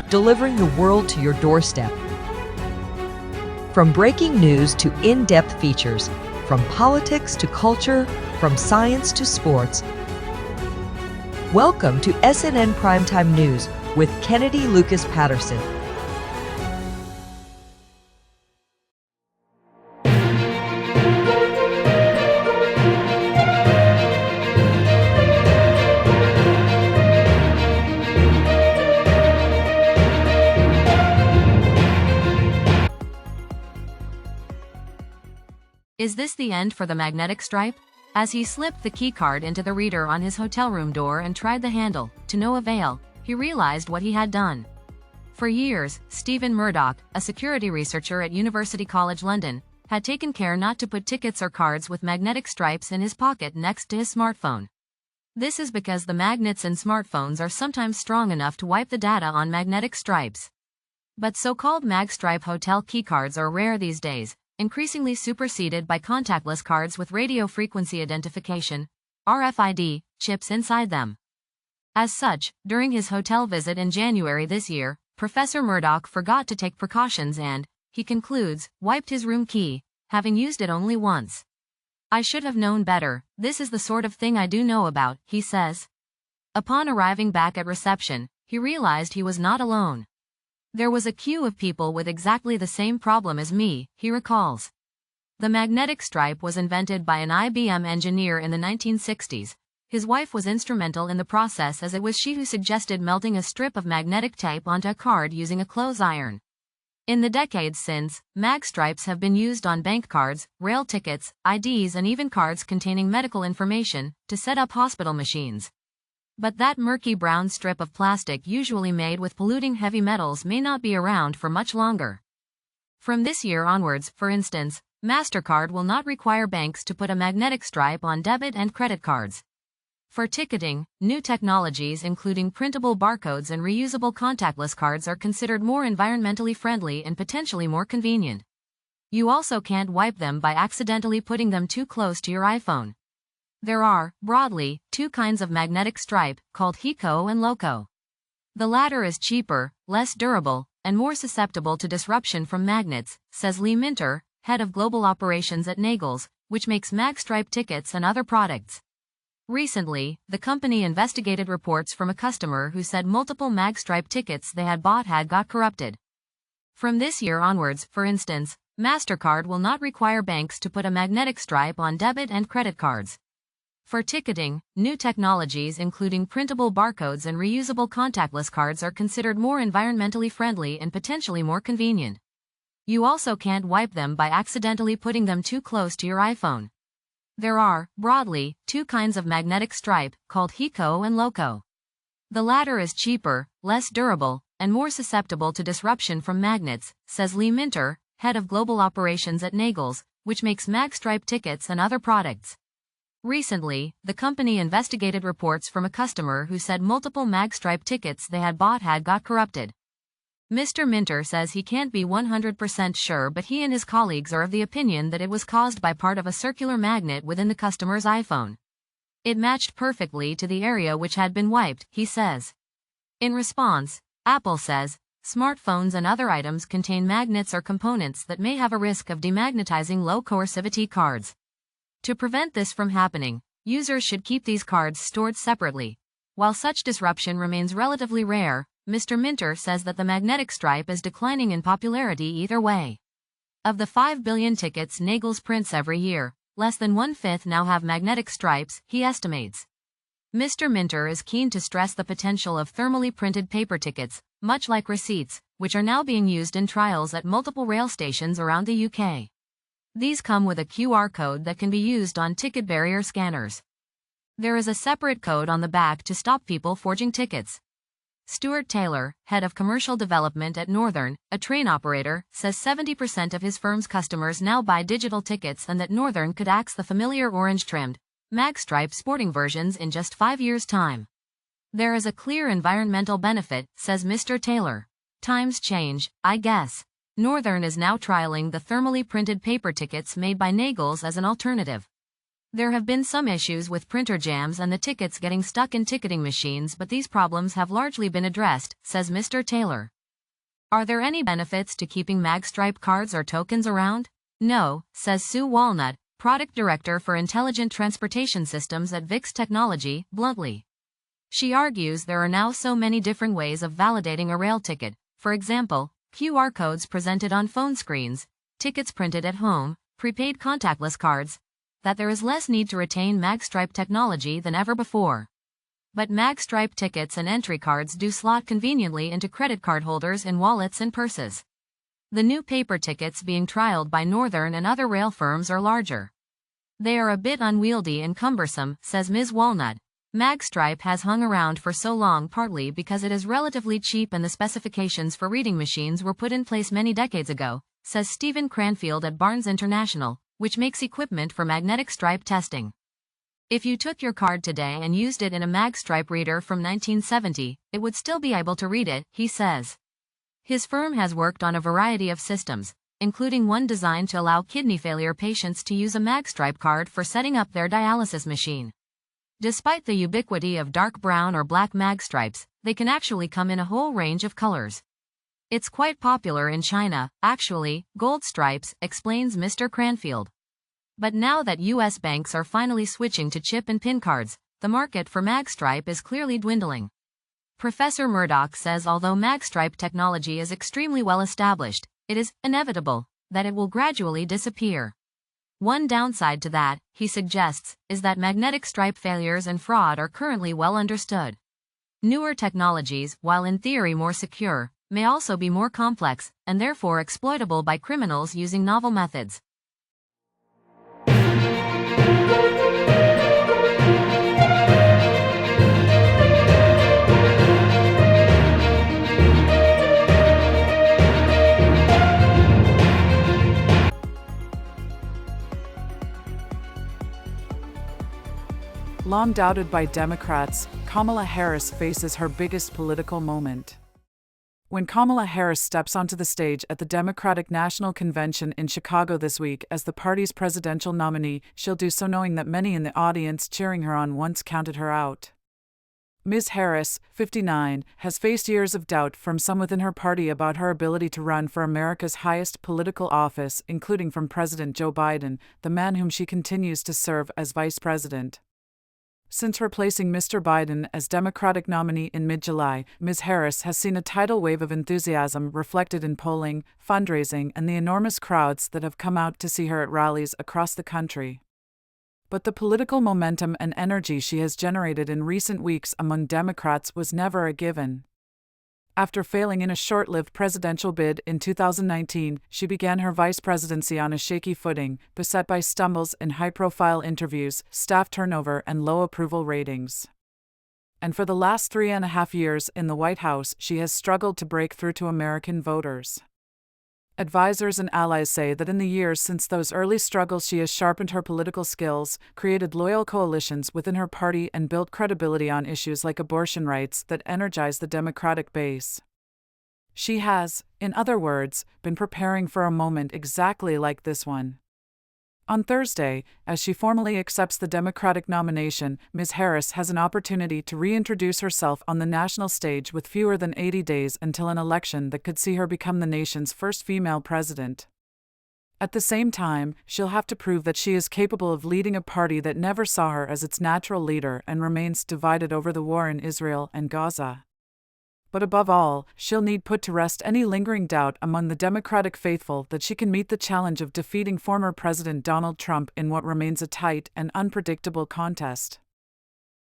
delivering the world to your doorstep. From breaking news to in-depth features, from politics to culture, from science to sports. Welcome to SNN Primetime News with Kennedy Lucas Patterson. Is this the end for the magnetic stripe? As he slipped the keycard into the reader on his hotel room door and tried the handle, to no avail, he realized what he had done. For years, Stephen Murdoch, a security researcher at University College London, had taken care not to put tickets or cards with magnetic stripes in his pocket next to his smartphone. This is because the magnets in smartphones are sometimes strong enough to wipe the data on magnetic stripes. But so-called magstripe hotel keycards are rare these days, increasingly superseded by contactless cards with radio frequency identification, RFID, chips inside them. As such, during his hotel visit in January this year, Professor Murdoch forgot to take precautions and, he concludes, wiped his room key, having used it only once. "I should have known better, this is the sort of thing I do know about," he says. Upon arriving back at reception, he realized he was not alone. "There was a queue of people with exactly the same problem as me," he recalls. The magnetic stripe was invented by an IBM engineer in the 1960s. His wife was instrumental in the process as it was she who suggested melting a strip of magnetic tape onto a card using a clothes iron. In the decades since, mag stripes have been used on bank cards, rail tickets, IDs and even cards containing medical information, to set up hospital machines. But that murky brown strip of plastic usually made with polluting heavy metals may not be around for much longer. From this year onwards, for instance, MasterCard will not require banks to put a magnetic stripe on debit and credit cards. For ticketing, new technologies including printable barcodes and reusable contactless cards are considered more environmentally friendly and potentially more convenient. You also can't wipe them by accidentally putting them too close to your iPhone. There are, broadly, two kinds of magnetic stripe, called HICO and LOCO. The latter is cheaper, less durable, and more susceptible to disruption from magnets, says Lee Minter, head of global operations at Nagels, which makes magstripe tickets and other products. Recently, the company investigated reports from a customer who said multiple magstripe tickets they had bought had got corrupted. From this year onwards, for instance, MasterCard will not require banks to put a magnetic stripe on debit and credit cards. For ticketing, new technologies including printable barcodes and reusable contactless cards are considered more environmentally friendly and potentially more convenient. You also can't wipe them by accidentally putting them too close to your iPhone. There are, broadly, two kinds of magnetic stripe, called HICO and LOCO. The latter is cheaper, less durable, and more susceptible to disruption from magnets, says Lee Minter, head of global operations at Nagels, which makes magstripe tickets and other products. Recently, the company investigated reports from a customer who said multiple magstripe tickets they had bought had got corrupted. Mr. Minter says he can't be 100% sure, but he and his colleagues are of the opinion that it was caused by part of a circular magnet within the customer's iPhone. It matched perfectly to the area which had been wiped, he says. In response, Apple says, smartphones and other items contain magnets or components that may have a risk of demagnetizing low coercivity cards. To prevent this from happening, users should keep these cards stored separately. While such disruption remains relatively rare, Mr. Minter says that the magnetic stripe is declining in popularity either way. Of the 5 billion tickets Nagels prints every year, less than 1/5 now have magnetic stripes, he estimates. Mr. Minter is keen to stress the potential of thermally printed paper tickets, much like receipts, which are now being used in trials at multiple rail stations around the UK. These come with a QR code that can be used on ticket barrier scanners. There is a separate code on the back to stop people forging tickets. Stuart Taylor, head of commercial development at Northern, a train operator, says 70% of his firm's customers now buy digital tickets and that Northern could axe the familiar orange-trimmed, magstripe sporting versions in just 5 years' time. There is a clear environmental benefit, says Mr. Taylor. Times change, I guess. Northern is now trialing the thermally printed paper tickets made by Nagels as an alternative. There have been some issues with printer jams and the tickets getting stuck in ticketing machines, but these problems have largely been addressed, says Mr. Taylor. Are there any benefits to keeping magstripe cards or tokens around? No, says Sue Walnut, product director for intelligent transportation systems at VIX Technology, bluntly. She argues there are now so many different ways of validating a rail ticket, for example, QR codes presented on phone screens, tickets printed at home, prepaid contactless cards, that there is less need to retain magstripe technology than ever before. But magstripe tickets and entry cards do slot conveniently into credit card holders in wallets and purses. The new paper tickets being trialed by Northern and other rail firms are larger. They are a bit unwieldy and cumbersome, says Ms. Walnut. Magstripe has hung around for so long partly because it is relatively cheap and the specifications for reading machines were put in place many decades ago, says Stephen Cranfield at Barnes International, which makes equipment for magnetic stripe testing. If you took your card today and used it in a magstripe reader from 1970, it would still be able to read it, he says. His firm has worked on a variety of systems, including one designed to allow kidney failure patients to use a magstripe card for setting up their dialysis machine. Despite the ubiquity of dark brown or black magstripes, they can actually come in a whole range of colors. It's quite popular in China, actually, gold stripes, explains Mr. Cranfield. But now that U.S. banks are finally switching to chip and PIN cards, the market for magstripe is clearly dwindling. Professor Murdoch says although magstripe technology is extremely well established, it is inevitable that it will gradually disappear. One downside to that, he suggests, is that magnetic stripe failures and fraud are currently well understood. Newer technologies, while in theory more secure, may also be more complex, and therefore exploitable by criminals using novel methods. Long doubted by Democrats, Kamala Harris faces her biggest political moment. When Kamala Harris steps onto the stage at the Democratic National Convention in Chicago this week as the party's presidential nominee, she'll do so knowing that many in the audience cheering her on once counted her out. Ms. Harris, 59, has faced years of doubt from some within her party about her ability to run for America's highest political office, including from President Joe Biden, the man whom she continues to serve as vice president. Since replacing Mr. Biden as Democratic nominee in mid-July, Ms. Harris has seen a tidal wave of enthusiasm reflected in polling, fundraising, and the enormous crowds that have come out to see her at rallies across the country. But the political momentum and energy she has generated in recent weeks among Democrats was never a given. After failing in a short-lived presidential bid in 2019, she began her vice presidency on a shaky footing, beset by stumbles in high-profile interviews, staff turnover, and low approval ratings. And for the last 3.5 years in the White House, she has struggled to break through to American voters. Advisors and allies say that in the years since those early struggles she has sharpened her political skills, created loyal coalitions within her party and built credibility on issues like abortion rights that energize the Democratic base. She has, in other words, been preparing for a moment exactly like this one. On Thursday, as she formally accepts the Democratic nomination, Ms. Harris has an opportunity to reintroduce herself on the national stage with fewer than 80 days until an election that could see her become the nation's first female president. At the same time, she'll have to prove that she is capable of leading a party that never saw her as its natural leader and remains divided over the war in Israel and Gaza. But above all, she'll need put to rest any lingering doubt among the Democratic faithful that she can meet the challenge of defeating former President Donald Trump in what remains a tight and unpredictable contest.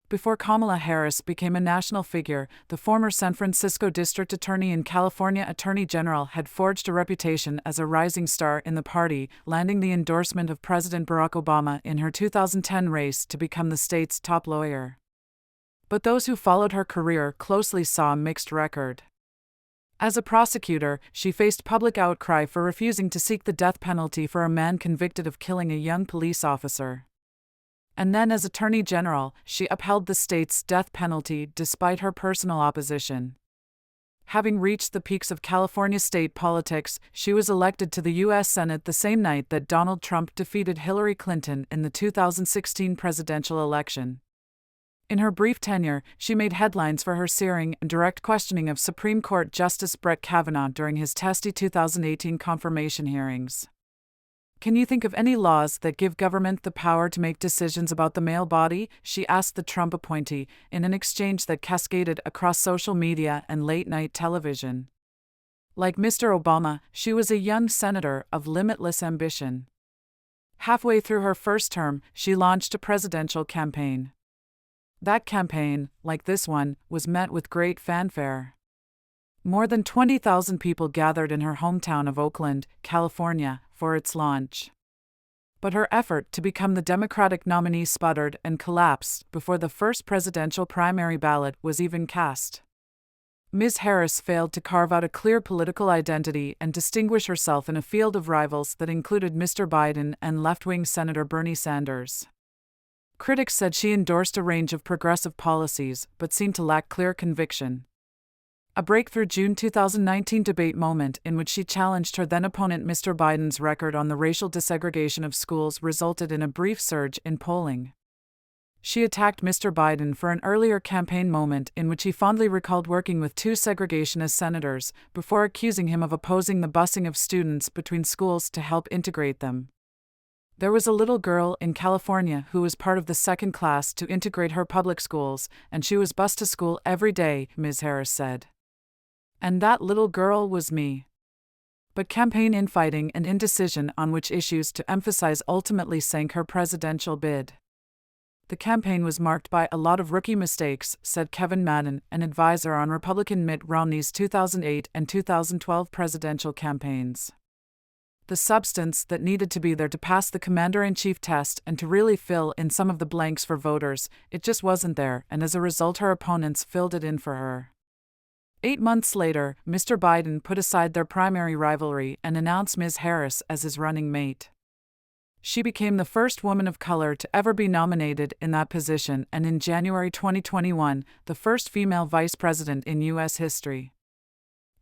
Before Kamala Harris became a national figure, the former San Francisco District Attorney and California Attorney General had forged a reputation as a rising star in the party, landing the endorsement of President Barack Obama in her 2010 race to become the state's top lawyer. But those who followed her career closely saw a mixed record. As a prosecutor, she faced public outcry for refusing to seek the death penalty for a man convicted of killing a young police officer. And then as Attorney General, she upheld the state's death penalty despite her personal opposition. Having reached the peaks of California state politics, she was elected to the U.S. Senate the same night that Donald Trump defeated Hillary Clinton in the 2016 presidential election. In her brief tenure, she made headlines for her searing and direct questioning of Supreme Court Justice Brett Kavanaugh during his testy 2018 confirmation hearings. "Can you think of any laws that give government the power to make decisions about the male body?" she asked the Trump appointee, in an exchange that cascaded across social media and late-night television. Like Mr. Obama, she was a young senator of limitless ambition. Halfway through her first term, she launched a presidential campaign. That campaign, like this one, was met with great fanfare. More than 20,000 people gathered in her hometown of Oakland, California, for its launch. But her effort to become the Democratic nominee sputtered and collapsed before the first presidential primary ballot was even cast. Ms. Harris failed to carve out a clear political identity and distinguish herself in a field of rivals that included Mr. Biden and left-wing Senator Bernie Sanders. Critics said she endorsed a range of progressive policies but seemed to lack clear conviction. A breakthrough June 2019 debate moment in which she challenged her then-opponent Mr. Biden's record on the racial desegregation of schools resulted in a brief surge in polling. She attacked Mr. Biden for an earlier campaign moment in which he fondly recalled working with two segregationist senators, before accusing him of opposing the busing of students between schools to help integrate them. "There was a little girl in California who was part of the second class to integrate her public schools, and she was bused to school every day," Ms. Harris said. "And that little girl was me." But campaign infighting and indecision on which issues to emphasize ultimately sank her presidential bid. "The campaign was marked by a lot of rookie mistakes," said Kevin Madden, an advisor on Republican Mitt Romney's 2008 and 2012 presidential campaigns. "The substance that needed to be there to pass the commander-in-chief test and to really fill in some of the blanks for voters, it just wasn't there, and as a result her opponents filled it in for her." 8 months later, Mr. Biden put aside their primary rivalry and announced Ms. Harris as his running mate. She became the first woman of color to ever be nominated in that position, and in January 2021, the first female vice president in U.S. history.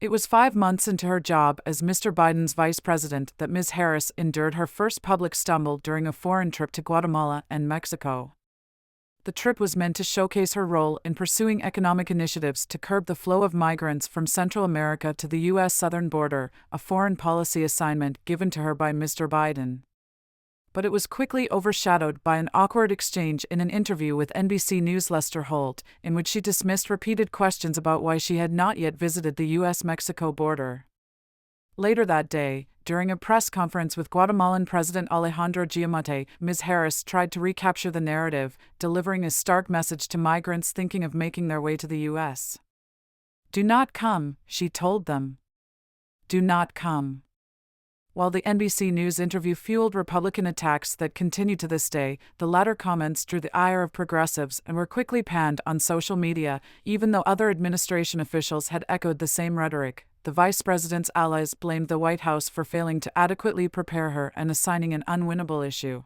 It was 5 months into her job as Mr. Biden's vice president that Ms. Harris endured her first public stumble during a foreign trip to Guatemala and Mexico. The trip was meant to showcase her role in pursuing economic initiatives to curb the flow of migrants from Central America to the U.S. southern border, a foreign policy assignment given to her by Mr. Biden. But it was quickly overshadowed by an awkward exchange in an interview with NBC News' Lester Holt, in which she dismissed repeated questions about why she had not yet visited the U.S.-Mexico border. Later that day, during a press conference with Guatemalan President Alejandro Giammattei, Ms. Harris tried to recapture the narrative, delivering a stark message to migrants thinking of making their way to the U.S. "Do not come," she told them. "Do not come." While the NBC News interview fueled Republican attacks that continue to this day, the latter comments drew the ire of progressives and were quickly panned on social media, even though other administration officials had echoed the same rhetoric. The vice president's allies blamed the White House for failing to adequately prepare her and assigning an unwinnable issue.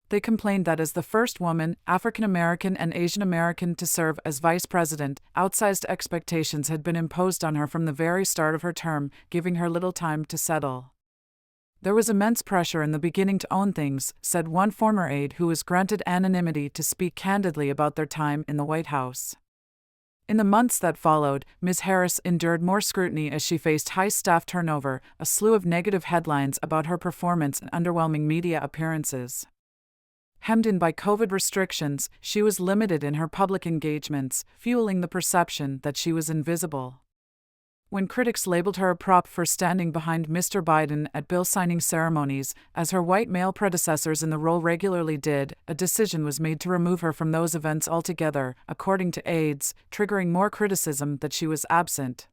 They complained that as the first woman, African American and Asian American to serve as vice president, outsized expectations had been imposed on her from the very start of her term, giving her little time to settle. "There was immense pressure in the beginning to own things," said one former aide who was granted anonymity to speak candidly about their time in the White House. In the months that followed, Ms. Harris endured more scrutiny as she faced high staff turnover, a slew of negative headlines about her performance and underwhelming media appearances. Hemmed in by COVID restrictions, she was limited in her public engagements, fueling the perception that she was invisible. When critics labeled her a prop for standing behind Mr. Biden at bill signing ceremonies, as her white male predecessors in the role regularly did, a decision was made to remove her from those events altogether, according to aides, triggering more criticism that she was absent.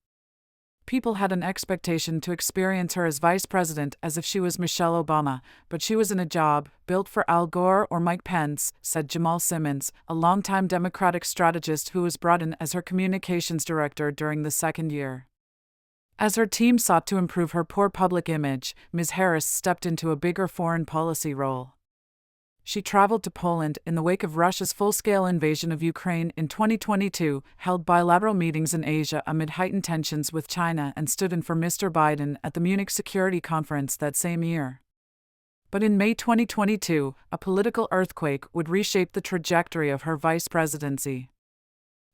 People had an expectation to experience her as vice president as if she was Michelle Obama, but she was in a job built for Al Gore or Mike Pence, said Jamal Simmons, a longtime Democratic strategist who was brought in as her communications director during the second year. As her team sought to improve her poor public image, Ms. Harris stepped into a bigger foreign policy role. She traveled to Poland in the wake of Russia's full-scale invasion of Ukraine in 2022, held bilateral meetings in Asia amid heightened tensions with China, and stood in for Mr. Biden at the Munich Security Conference that same year. But in May 2022, a political earthquake would reshape the trajectory of her vice presidency.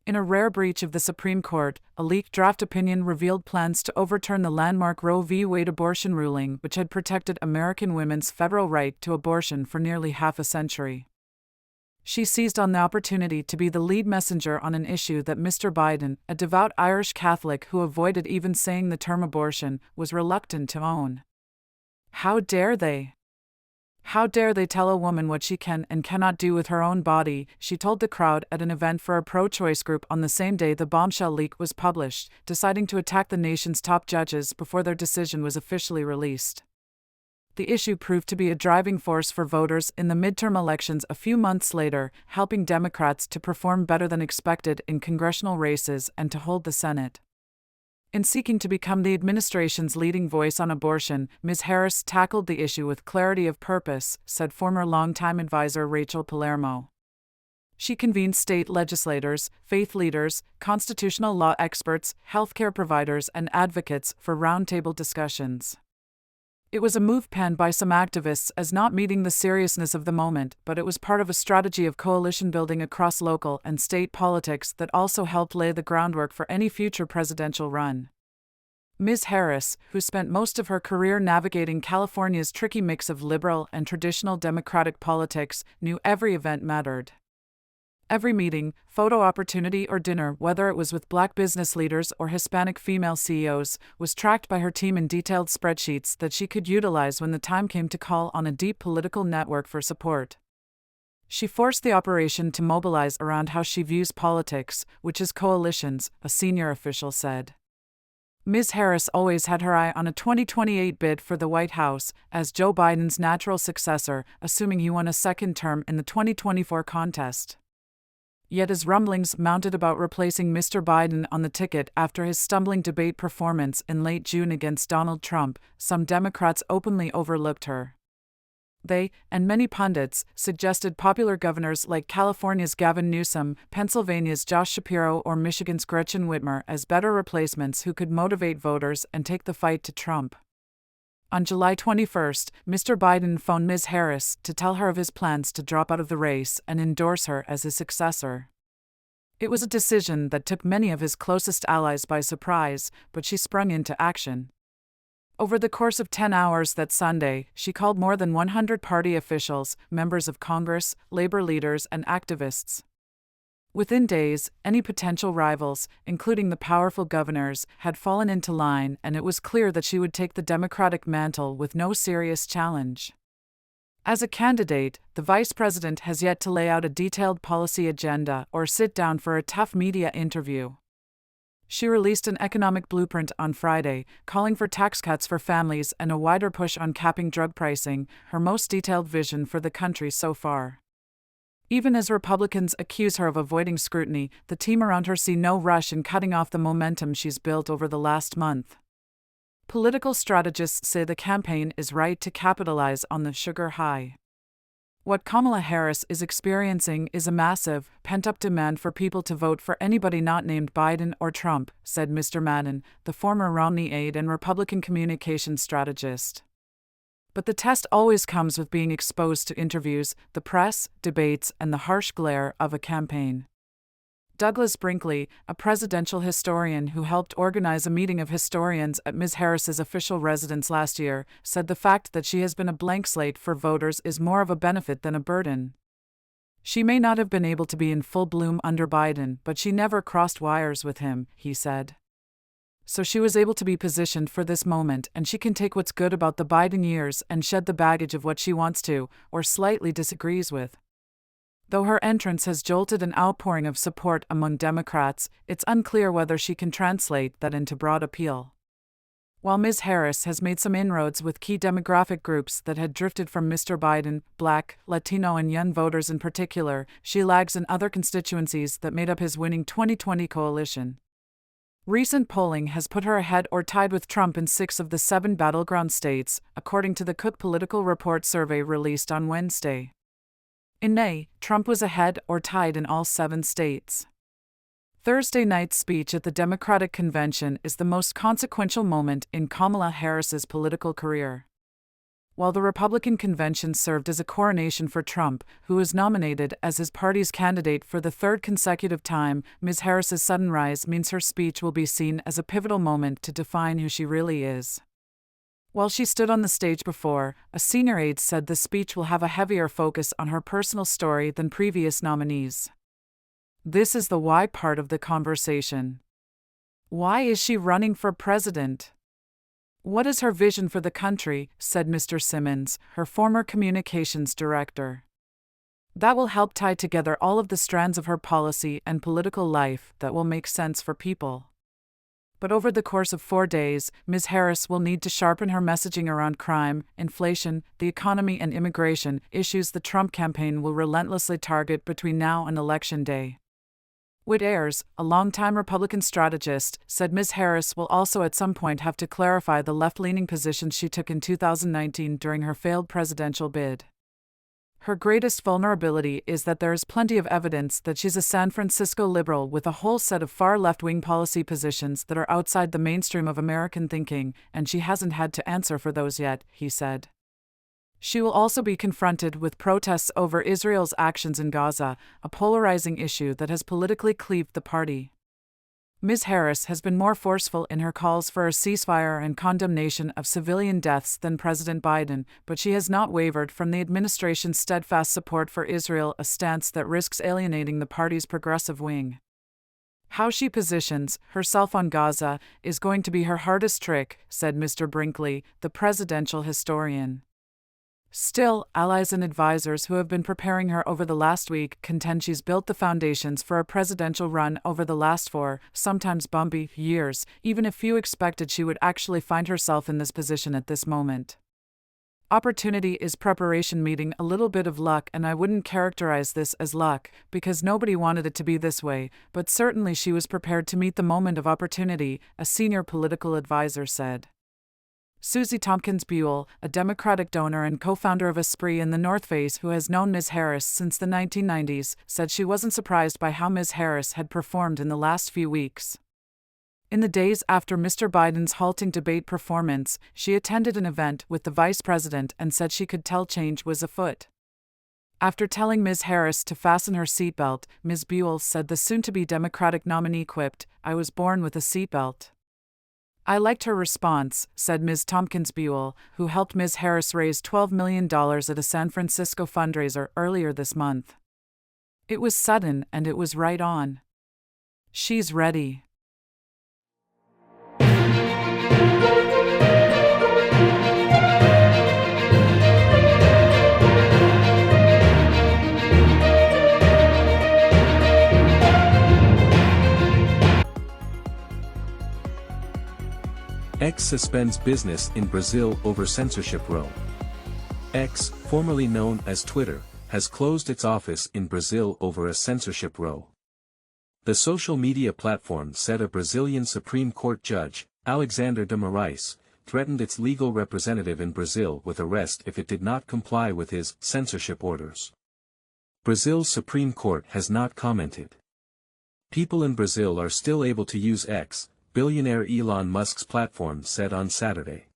In a rare breach of the Supreme Court, a leaked draft opinion revealed plans to overturn the landmark Roe v. Wade abortion ruling, which had protected American women's federal right to abortion for nearly half a century. She seized on the opportunity to be the lead messenger on an issue that Mr. Biden, a devout Irish Catholic who avoided even saying the term abortion, was reluctant to own. How dare they? How dare they tell a woman what she can and cannot do with her own body, she told the crowd at an event for a pro-choice group on the same day the bombshell leak was published, deciding to attack the nation's top judges before their decision was officially released. The issue proved to be a driving force for voters in the midterm elections a few months later, helping Democrats to perform better than expected in congressional races and to hold the Senate. In seeking to become the administration's leading voice on abortion, Ms. Harris tackled the issue with clarity of purpose, said former longtime advisor Rachel Palermo. She convened state legislators, faith leaders, constitutional law experts, healthcare providers, and advocates for roundtable discussions. It was a move panned by some activists as not meeting the seriousness of the moment, but it was part of a strategy of coalition building across local and state politics that also helped lay the groundwork for any future presidential run. Ms. Harris, who spent most of her career navigating California's tricky mix of liberal and traditional Democratic politics, knew every event mattered. Every meeting, photo opportunity, or dinner, whether it was with Black business leaders or Hispanic female CEOs, was tracked by her team in detailed spreadsheets that she could utilize when the time came to call on a deep political network for support. She forced the operation to mobilize around how she views politics, which is coalitions, a senior official said. Ms. Harris always had her eye on a 2028 bid for the White House as Joe Biden's natural successor, assuming he won a second term in the 2024 contest. Yet as rumblings mounted about replacing Mr. Biden on the ticket after his stumbling debate performance in late June against Donald Trump, some Democrats openly overlooked her. They, and many pundits, suggested popular governors like California's Gavin Newsom, Pennsylvania's Josh Shapiro, or Michigan's Gretchen Whitmer as better replacements who could motivate voters and take the fight to Trump. On July 21, Mr. Biden phoned Ms. Harris to tell her of his plans to drop out of the race and endorse her as his successor. It was a decision that took many of his closest allies by surprise, but she sprung into action. Over the course of 10 hours that Sunday, she called more than 100 party officials, members of Congress, labor leaders, and activists. Within days, any potential rivals, including the powerful governors, had fallen into line, and it was clear that she would take the Democratic mantle with no serious challenge. As a candidate, the vice president has yet to lay out a detailed policy agenda or sit down for a tough media interview. She released an economic blueprint on Friday, calling for tax cuts for families and a wider push on capping drug pricing, her most detailed vision for the country so far. Even as Republicans accuse her of avoiding scrutiny, the team around her see no rush in cutting off the momentum she's built over the last month. Political strategists say the campaign is right to capitalize on the sugar high. What Kamala Harris is experiencing is a massive, pent-up demand for people to vote for anybody not named Biden or Trump, said Mr. Madden, the former Romney aide and Republican communications strategist. But the test always comes with being exposed to interviews, the press, debates, and the harsh glare of a campaign. Douglas Brinkley, a presidential historian who helped organize a meeting of historians at Ms. Harris's official residence last year, said the fact that she has been a blank slate for voters is more of a benefit than a burden. She may not have been able to be in full bloom under Biden, but she never crossed wires with him, he said. So she was able to be positioned for this moment, and she can take what's good about the Biden years and shed the baggage of what she wants to, or slightly disagrees with. Though her entrance has jolted an outpouring of support among Democrats, it's unclear whether she can translate that into broad appeal. While Ms. Harris has made some inroads with key demographic groups that had drifted from Mr. Biden, Black, Latino, and young voters in particular, she lags in other constituencies that made up his winning 2020 coalition. Recent polling has put her ahead or tied with Trump in 6 of the 7 battleground states, according to the Cook Political Report survey released on Wednesday. In May, Trump was ahead or tied in all 7 states. Thursday night's speech at the Democratic Convention is the most consequential moment in Kamala Harris's political career. While the Republican convention served as a coronation for Trump, who was nominated as his party's candidate for the third consecutive time, Ms. Harris's sudden rise means her speech will be seen as a pivotal moment to define who she really is. While she stood on the stage before, a senior aide said the speech will have a heavier focus on her personal story than previous nominees. This is the why part of the conversation. Why is she running for president? What is her vision for the country, said Mr. Simmons, her former communications director. That will help tie together all of the strands of her policy and political life that will make sense for people. But over the course of 4 days, Ms. Harris will need to sharpen her messaging around crime, inflation, the economy and immigration, issues the Trump campaign will relentlessly target between now and Election Day. Whit Ayers, a longtime Republican strategist, said Ms. Harris will also at some point have to clarify the left-leaning positions she took in 2019 during her failed presidential bid. Her greatest vulnerability is that there is plenty of evidence that she's a San Francisco liberal with a whole set of far left-wing policy positions that are outside the mainstream of American thinking, and she hasn't had to answer for those yet, he said. She will also be confronted with protests over Israel's actions in Gaza, a polarizing issue that has politically cleaved the party. Ms. Harris has been more forceful in her calls for a ceasefire and condemnation of civilian deaths than President Biden, but she has not wavered from the administration's steadfast support for Israel, a stance that risks alienating the party's progressive wing. How she positions herself on Gaza is going to be her hardest trick, said Mr. Brinkley, the presidential historian. Still, allies and advisors who have been preparing her over the last week contend she's built the foundations for a presidential run over the last 4, sometimes bumpy, years, even if few expected she would actually find herself in this position at this moment. Opportunity is preparation meeting a little bit of luck, and I wouldn't characterize this as luck, because nobody wanted it to be this way, but certainly she was prepared to meet the moment of opportunity, a senior political advisor said. Susie Tompkins Buell, a Democratic donor and co-founder of Esprit in the North Face who has known Ms. Harris since the 1990s, said she wasn't surprised by how Ms. Harris had performed in the last few weeks. In the days after Mr. Biden's halting debate performance, she attended an event with the vice president and said she could tell change was afoot. After telling Ms. Harris to fasten her seatbelt, Ms. Buell said the soon-to-be Democratic nominee quipped, "I was born with a seatbelt." I liked her response, said Ms. Tompkins Buell, who helped Ms. Harris raise $12 million at a San Francisco fundraiser earlier this month. It was sudden and it was right on. She's ready. X suspends business in Brazil over censorship row. X, formerly known as Twitter, has closed its office in Brazil over a censorship row. The social media platform said a Brazilian Supreme Court judge, Alexander de Moraes, threatened its legal representative in Brazil with arrest if it did not comply with his censorship orders. Brazil's Supreme Court has not commented. People in Brazil are still able to use X, billionaire Elon Musk's platform said on Saturday.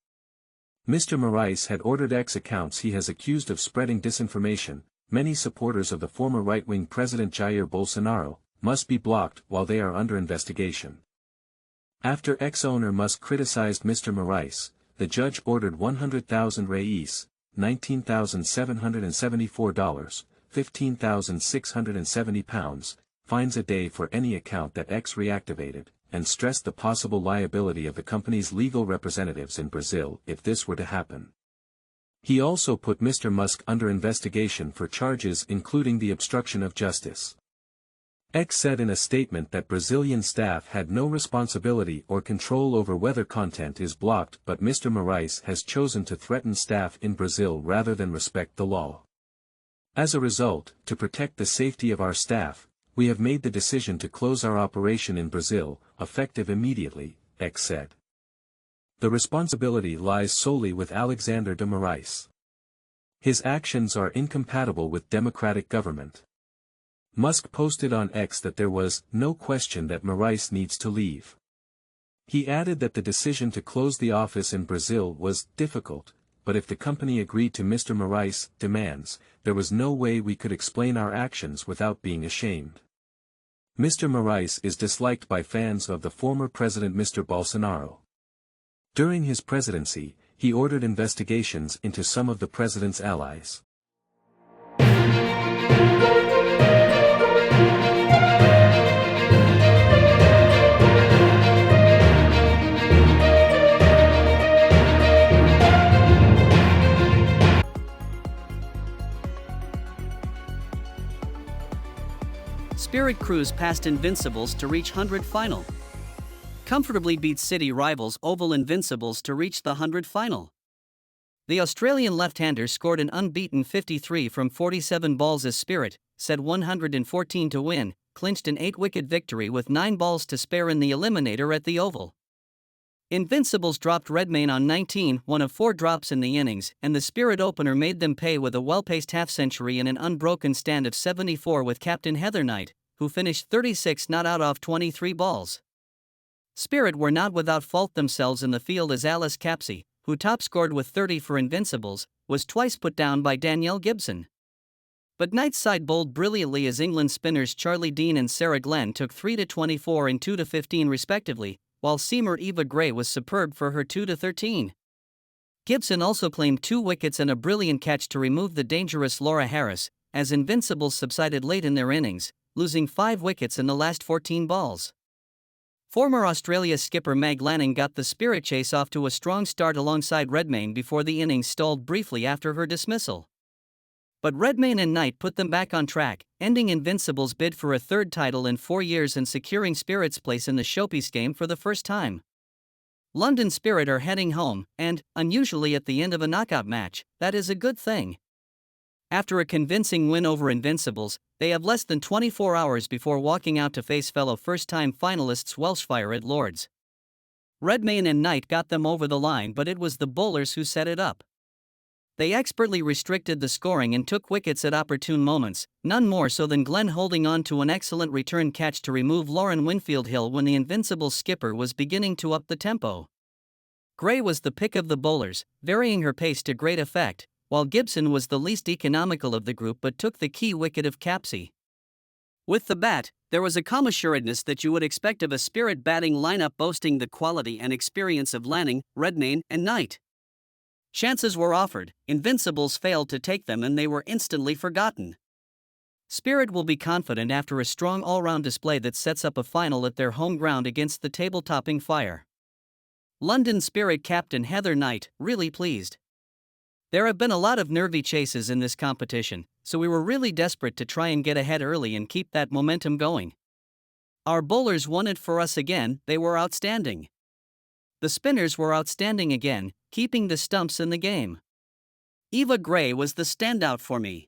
Mr. Moraes had ordered X accounts he has accused of spreading disinformation. Many supporters of the former right-wing President Jair Bolsonaro must be blocked while they are under investigation. After X owner Musk criticized Mr. Moraes, the judge ordered 100,000 reais, $19,774, £15,670, fines a day for any account that X reactivated, and stressed the possible liability of the company's legal representatives in Brazil if this were to happen. He also put Mr. Musk under investigation for charges including the obstruction of justice. X said in a statement that Brazilian staff had no responsibility or control over whether content is blocked, but Mr. Moraes has chosen to threaten staff in Brazil rather than respect the law. As a result, to protect the safety of our staff, we have made the decision to close our operation in Brazil, effective immediately, X said. The responsibility lies solely with Alexander de Moraes. His actions are incompatible with democratic government. Musk posted on X that there was no question that Moraes needs to leave. He added that the decision to close the office in Brazil was difficult, but if the company agreed to Mr. Moraes' demands, there was no way we could explain our actions without being ashamed. Mr. Moraes is disliked by fans of the former president Mr. Bolsonaro. During his presidency, he ordered investigations into some of the president's allies. Spirit cruise past Invincibles to reach 100 final. Comfortably beats city rivals Oval Invincibles to reach the 100 final. The Australian left-hander scored an unbeaten 53 from 47 balls as Spirit, set 114 to win, clinched an 8-wicket victory with 9 balls to spare in the eliminator at the Oval. Invincibles dropped Redmayne on 19, one of 4 drops in the innings, and the Spirit opener made them pay with a well-paced half-century and an unbroken stand of 74 with captain Heather Knight, who finished 36 not out off 23 balls. Spirit were not without fault themselves in the field as Alice Capsey, who top-scored with 30 for Invincibles, was twice put down by Danielle Gibson. But Knight's side bowled brilliantly as England spinners Charlie Dean and Sarah Glenn took 3-24 and 2-15 respectively, while seamer Eva Gray was superb for her 2-13. Gibson also claimed 2 wickets and a brilliant catch to remove the dangerous Laura Harris, as Invincibles subsided late in their innings, losing 5 wickets in the last 14 balls. Former Australia skipper Meg Lanning got the Spirit chase off to a strong start alongside Redmayne before the innings stalled briefly after her dismissal. But Redmayne and Knight put them back on track, ending Invincibles' bid for a 3rd title in 4 years and securing Spirit's place in the Showpiece game for the first time. London Spirit are heading home, and, unusually at the end of a knockout match, that is a good thing. After a convincing win over Invincibles, they have less than 24 hours before walking out to face fellow first-time finalists Welshfire at Lord's. Redmayne and Knight got them over the line, but it was the bowlers who set it up. They expertly restricted the scoring and took wickets at opportune moments, none more so than Glenn holding on to an excellent return catch to remove Lauren Winfield-Hill when the Invincibles skipper was beginning to up the tempo. Gray was the pick of the bowlers, varying her pace to great effect, while Gibson was the least economical of the group but took the key wicket of Capsey. With the bat, there was a calm assuredness that you would expect of a Spirit batting lineup boasting the quality and experience of Lanning, Redmayne, and Knight. Chances were offered, Invincibles failed to take them and they were instantly forgotten. Spirit will be confident after a strong all-round display that sets up a final at their home ground against the table-topping Fire. London Spirit captain Heather Knight, really pleased. There have been a lot of nervy chases in this competition, so we were really desperate to try and get ahead early and keep that momentum going. Our bowlers won it for us again, they were outstanding. The spinners were outstanding again, keeping the stumps in the game. Eva Gray was the standout for me.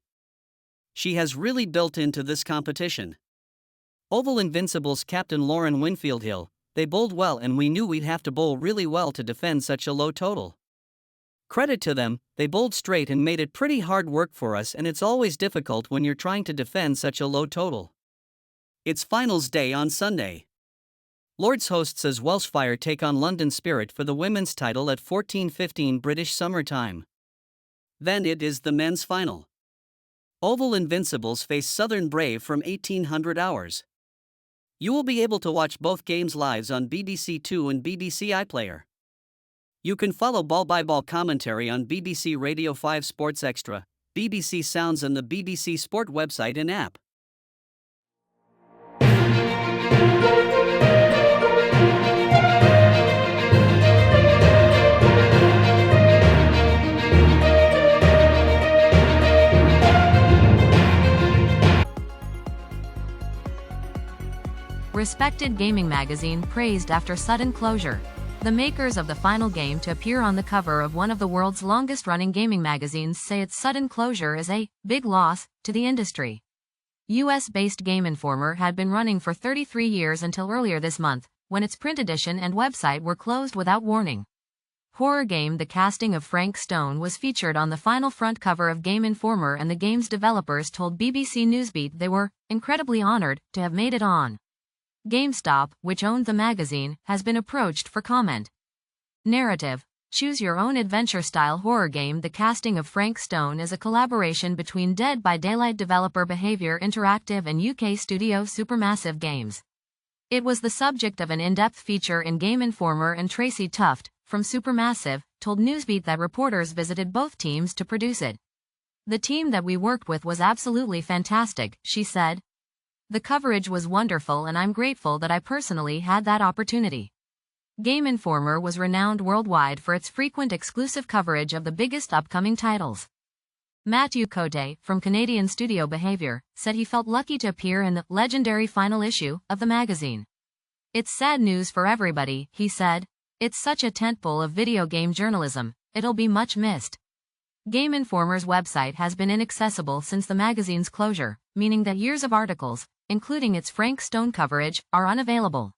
She has really built into this competition. Oval Invincibles captain Lauren Winfield-Hill, they bowled well and we knew we'd have to bowl really well to defend such a low total. Credit to them, they bowled straight and made it pretty hard work for us, and it's always difficult when you're trying to defend such a low total. It's finals day on Sunday. Lord's hosts as Welshfire take on London Spirit for the women's title at 14:15 British Summer Time. Then it is the men's final. Oval Invincibles face Southern Brave from 1800 hours. You will be able to watch both games live on BBC Two and BBC iPlayer. You can follow ball-by-ball commentary on BBC Radio 5 Sports Extra, BBC Sounds and the BBC Sport website and app. Respected gaming magazine praised after sudden closure. The makers of the final game to appear on the cover of one of the world's longest-running gaming magazines say its sudden closure is a big loss to the industry. US-based Game Informer had been running for 33 years until earlier this month, when its print edition and website were closed without warning. Horror game The Casting of Frank Stone was featured on the final front cover of Game Informer, and the game's developers told BBC Newsbeat they were incredibly honored to have made it on. GameStop, which owned the magazine, has been approached for comment. Narrative. Choose your own adventure-style horror game. The casting of Frank Stone is a collaboration between Dead by Daylight developer Behaviour Interactive and UK studio Supermassive Games. It was the subject of an in-depth feature in Game Informer, and Tracy Tuft, from Supermassive, told Newsbeat that reporters visited both teams to produce it. "The team that we worked with was absolutely fantastic," she said. "The coverage was wonderful and I'm grateful that I personally had that opportunity." Game Informer was renowned worldwide for its frequent exclusive coverage of the biggest upcoming titles. Matthew Cote, from Canadian studio Behaviour, said he felt lucky to appear in the legendary final issue of the magazine. "It's sad news for everybody," he said. "It's such a tentpole of video game journalism, it'll be much missed." Game Informer's website has been inaccessible since the magazine's closure, meaning that years of articles, including its Frank Stone coverage, are unavailable.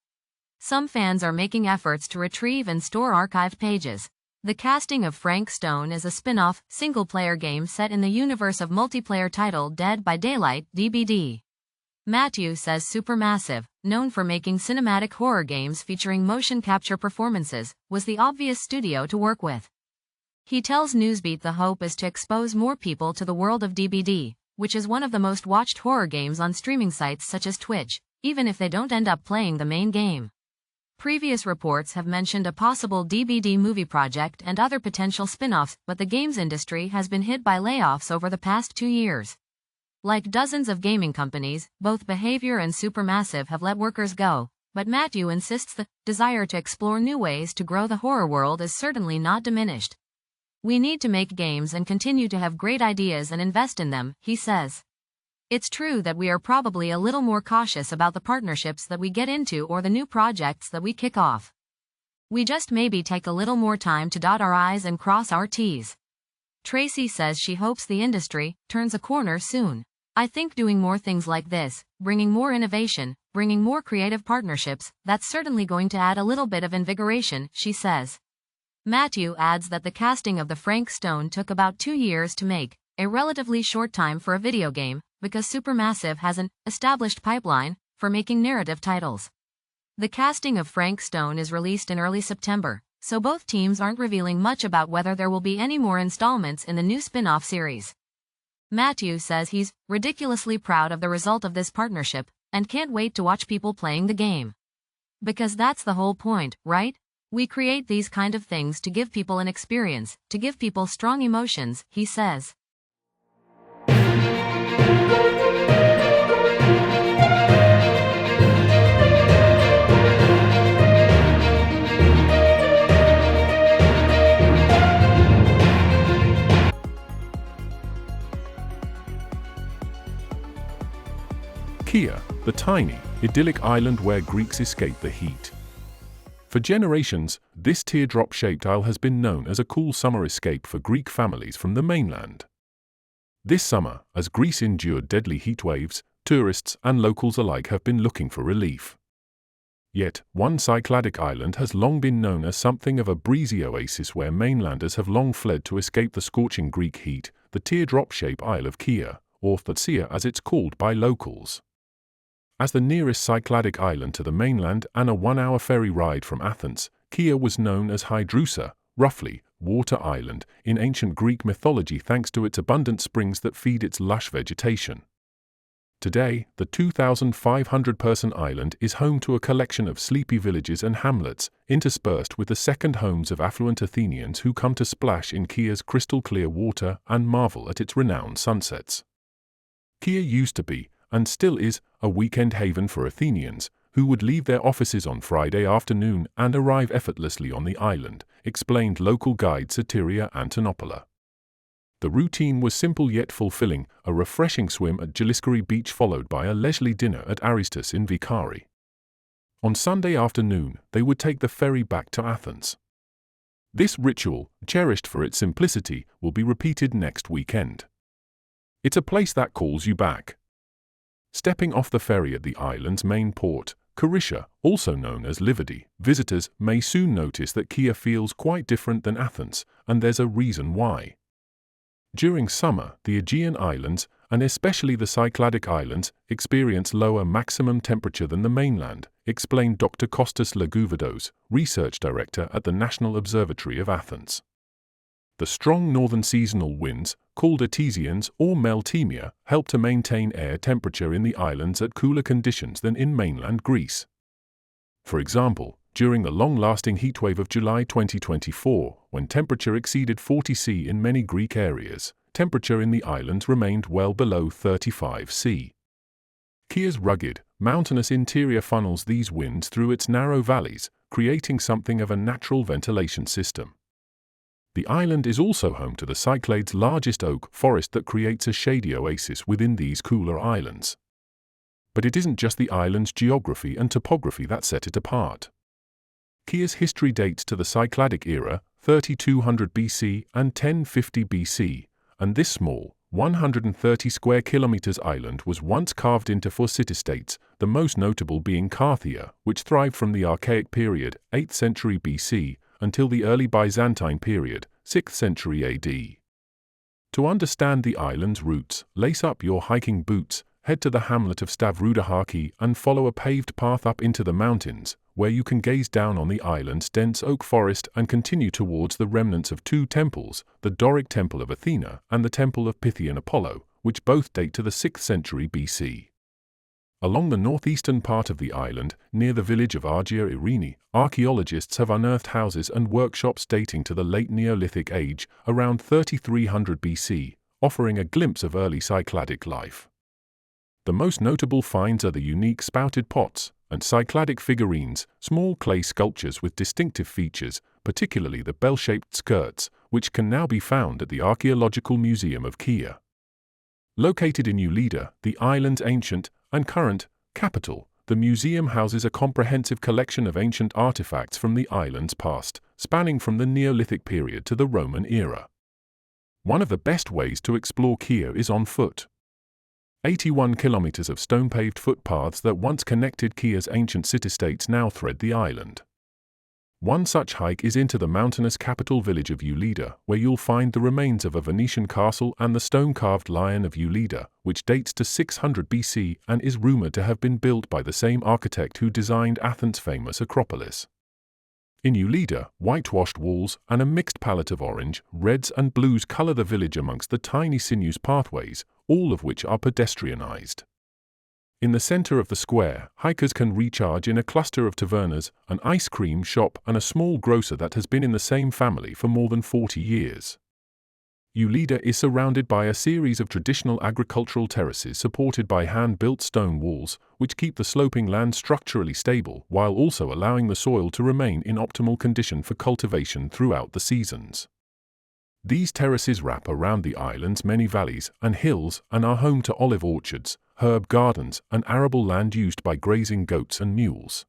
Some fans are making efforts to retrieve and store archived pages. The casting of Frank Stone is a spin-off, single-player game set in the universe of multiplayer title Dead by Daylight, DBD. Matthew says Supermassive, known for making cinematic horror games featuring motion capture performances, was the obvious studio to work with. He tells Newsbeat the hope is to expose more people to the world of DBD, which is one of the most watched horror games on streaming sites such as Twitch, even if they don't end up playing the main game. Previous reports have mentioned a possible DBD movie project and other potential spin-offs, but the games industry has been hit by layoffs over the past 2 years. Like dozens of gaming companies, both Behaviour and Supermassive have let workers go, but Matthew insists the desire to explore new ways to grow the horror world is certainly not diminished. "We need to make games and continue to have great ideas and invest in them," he says. "It's true that we are probably a little more cautious about the partnerships that we get into or the new projects that we kick off. We just maybe take a little more time to dot our I's and cross our T's." Tracy says she hopes the industry turns a corner soon. "I think doing more things like this, bringing more innovation, bringing more creative partnerships, that's certainly going to add a little bit of invigoration," she says. Matthew adds that the casting of the Frank Stone took about 2 years to make, a relatively short time for a video game, because Supermassive has an established pipeline for making narrative titles. The casting of Frank Stone is released in early September, so both teams aren't revealing much about whether there will be any more installments in the new spin-off series. Matthew says he's ridiculously proud of the result of this partnership, and can't wait to watch people playing the game. "Because that's the whole point, right? We create these kind of things to give people an experience, to give people strong emotions," he says. Kia, the tiny, idyllic island where Greeks escape the heat. For generations, this teardrop-shaped isle has been known as a cool summer escape for Greek families from the mainland. This summer, as Greece endured deadly heat waves, tourists and locals alike have been looking for relief. Yet, one Cycladic island has long been known as something of a breezy oasis where mainlanders have long fled to escape the scorching Greek heat, the teardrop-shaped Isle of Kia, or Thotsia as it's called by locals. As the nearest Cycladic island to the mainland and a 1-hour ferry ride from Athens, Kia was known as Hydrousa, roughly, water island, in ancient Greek mythology thanks to its abundant springs that feed its lush vegetation. Today, the 2,500-person island is home to a collection of sleepy villages and hamlets, interspersed with the second homes of affluent Athenians who come to splash in Kia's crystal-clear water and marvel at its renowned sunsets. Kia used to be, and still is, a weekend haven for Athenians, who would leave their offices on Friday afternoon and arrive effortlessly on the island, explained local guide Soteria Antonopoula. The routine was simple yet fulfilling, a refreshing swim at Giliskari Beach followed by a leisurely dinner at Aristos in Vikari. On Sunday afternoon, they would take the ferry back to Athens. This ritual, cherished for its simplicity, will be repeated next weekend. It's a place that calls you back. Stepping off the ferry at the island's main port, Charissia, also known as Livadi, visitors may soon notice that Kia feels quite different than Athens, and there's a reason why. During summer, the Aegean Islands, and especially the Cycladic Islands, experience lower maximum temperature than the mainland, explained Dr. Kostas Legouvados, research director at the National Observatory of Athens. The strong northern seasonal winds, called Etesians or Meltemia, help to maintain air temperature in the islands at cooler conditions than in mainland Greece. For example, during the long-lasting heatwave of July 2024, when temperature exceeded 40 C in many Greek areas, temperature in the islands remained well below 35 C. Kia's rugged, mountainous interior funnels these winds through its narrow valleys, creating something of a natural ventilation system. The island is also home to the Cyclades' largest oak forest that creates a shady oasis within these cooler islands. But it isn't just the island's geography and topography that set it apart. Kia's history dates to the Cycladic era, 3200 BC and 1050 BC, and this small, 130 square kilometers island was once carved into 4 city-states, the most notable being Carthia, which thrived from the Archaic period, 8th century BC, until the early Byzantine period, 6th century AD. To understand the island's roots, lace up your hiking boots, head to the hamlet of Stavroudahaki and follow a paved path up into the mountains, where you can gaze down on the island's dense oak forest and continue towards the remnants of 2 temples, the Doric Temple of Athena and the Temple of Pythian Apollo, which both date to the 6th century BC. Along the northeastern part of the island, near the village of Argia Irini, archaeologists have unearthed houses and workshops dating to the late Neolithic age, around 3300 BC, offering a glimpse of early Cycladic life. The most notable finds are the unique spouted pots and Cycladic figurines, small clay sculptures with distinctive features, particularly the bell-shaped skirts, which can now be found at the Archaeological Museum of Kia. Located in Ulida, the island's ancient and current capital, the museum houses a comprehensive collection of ancient artifacts from the island's past, spanning from the Neolithic period to the Roman era. One of the best ways to explore Kia is on foot. 81 kilometers of stone-paved footpaths that once connected Kia's ancient city-states now thread the island. One such hike is into the mountainous capital village of Ulida, where you'll find the remains of a Venetian castle and the stone-carved Lion of Ulida, which dates to 600 BC and is rumored to have been built by the same architect who designed Athens' famous Acropolis. In Ulida, whitewashed walls and a mixed palette of orange, reds and blues color the village amongst the tiny sinuous pathways, all of which are pedestrianized. In the center of the square, hikers can recharge in a cluster of tavernas, an ice cream shop and a small grocer that has been in the same family for more than 40 years. Ulida is surrounded by a series of traditional agricultural terraces supported by hand-built stone walls, which keep the sloping land structurally stable while also allowing the soil to remain in optimal condition for cultivation throughout the seasons. These terraces wrap around the island's many valleys and hills and are home to olive orchards, herb gardens, and arable land used by grazing goats and mules.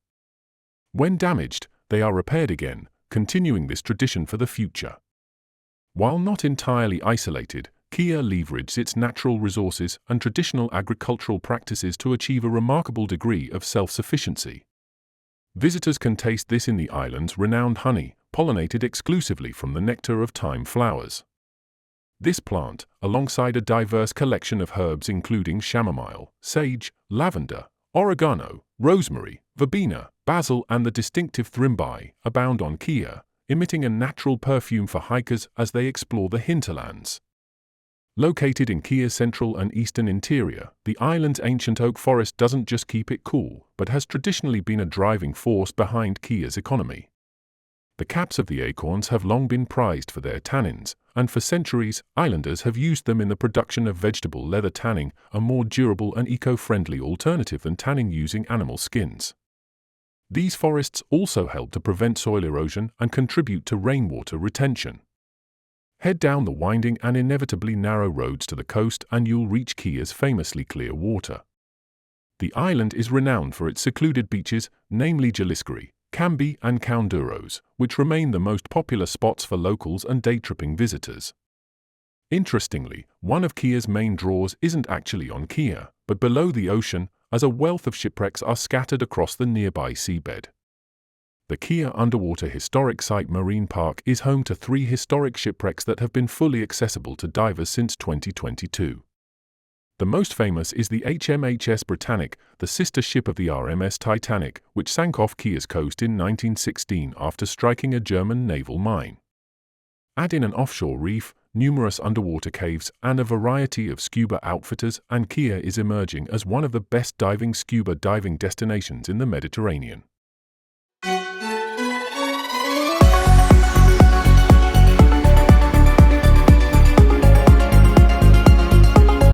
When damaged, they are repaired again, continuing this tradition for the future. While not entirely isolated, Kia leverages its natural resources and traditional agricultural practices to achieve a remarkable degree of self-sufficiency. Visitors can taste this in the island's renowned honey, pollinated exclusively from the nectar of thyme flowers. This plant, alongside a diverse collection of herbs including chamomile, sage, lavender, oregano, rosemary, verbena, basil and the distinctive thrimbai, abound on Kia, emitting a natural perfume for hikers as they explore the hinterlands. Located in Kia's central and eastern interior, the island's ancient oak forest doesn't just keep it cool, but has traditionally been a driving force behind Kia's economy. The caps of the acorns have long been prized for their tannins, and for centuries, islanders have used them in the production of vegetable leather tanning, a more durable and eco-friendly alternative than tanning using animal skins. These forests also help to prevent soil erosion and contribute to rainwater retention. Head down the winding and inevitably narrow roads to the coast and you'll reach Kia's famously clear water. The island is renowned for its secluded beaches, namely Jaliscari, Cambi and Caunduros, which remain the most popular spots for locals and day-tripping visitors. Interestingly, one of Kia's main draws isn't actually on Kia, but below the ocean, as a wealth of shipwrecks are scattered across the nearby seabed. The Kia Underwater Historic Site Marine Park is home to 3 historic shipwrecks that have been fully accessible to divers since 2022. The most famous is the HMHS Britannic, the sister ship of the RMS Titanic, which sank off Kia's coast in 1916 after striking a German naval mine. Add in an offshore reef, numerous underwater caves, and a variety of scuba outfitters, and Kia is emerging as one of the best scuba diving destinations in the Mediterranean.